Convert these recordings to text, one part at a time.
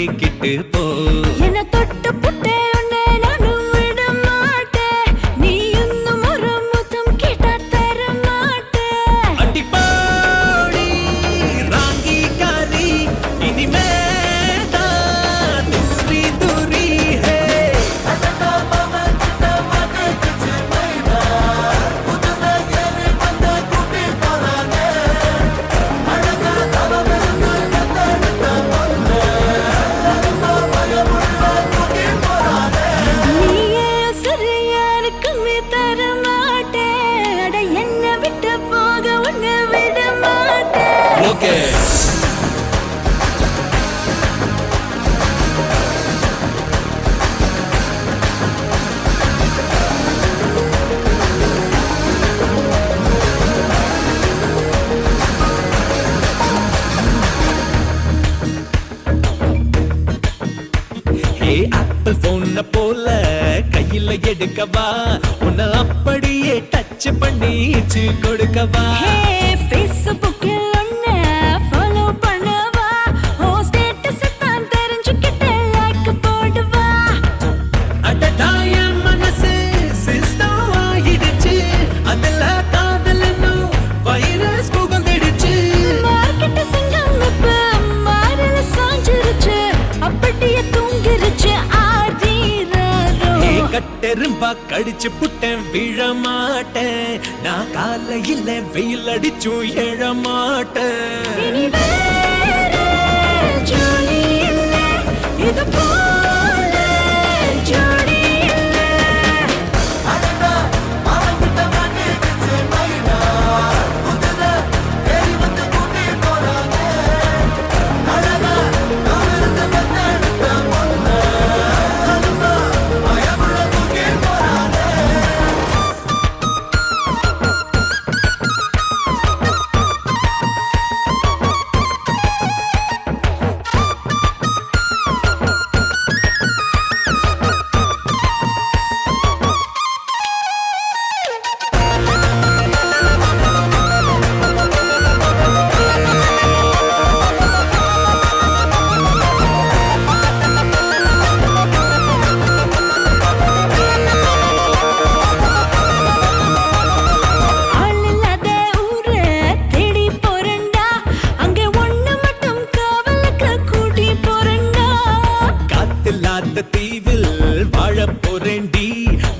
மாட்டிக்கிட்டு போ என்ன தொட்டு புட்டே உன்னை நானும் விட மாட்டேன் நீ இன்னும் ஒரு முத்தம் கேட்டா தர மாட்டேன் அடிப்பாடி ராங்கி காரி இனிமே தான் தூரி தூரி ஹே நீயே சரியாருக்குமே தர மாட்டேன் அட என்ன விட்டு போக உன்னை விட மாட்டேன் ஓகே ஆப்பிள் போன போல கையில எடுக்கவா உன்னை அப்படியே டச் பண்ணிச்சு கொடுக்கவா ஹே ஃபேஸ்புக்கில் உன்னை ஃபாலோ பண்ணவா ஓ ஸ்டேட்டஸ் தான் தெரிஞ்சுக்கிட்டு லைக் போடுவா அடடாய மனசு சிஸ்டம் ஆயிடுச்சு அதுல காதலன்னு வைரஸ் புகுந்துடுச்சு மார்க்கெட் சிங்கம் இப்ப மாறல சாஞ்சிருச்சு அப்படியே தூங்கிருச்சு ஆறீரோ கட்டெரும்பா கடிச்சு புட்டேன் விழ மாட்டேன் நான் காலையில வெயில் அடிச்சும் எழ மாட்டேன் இனி வேற ஜோலி இல்ல இது போல ஜோடி இல்ல ஆள் இல்லாத ஊரை தேடி போறேன்டா அங்க ஒண்ணு மட்டும் காவலுக்கு கூட்டி போறேன்டா காத்தில்லாத தீவில் வாழ போறேண்டி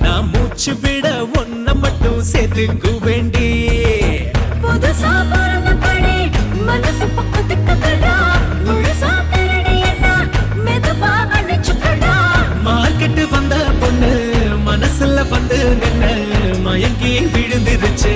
நான் மூச்சு விட ஒன்ன மட்டும் சேர்த்துக்கு வேண்டி புதுசா பிறந்த படி மனசு பக்கத்துக்குடா முழுசா திருடியடா மெதுவா அணைச்சுக்கடா மார்க்கெட்டு வந்த பொண்ணு மனசுல வந்து நின்னு மயங்கி விழுந்துருச்சு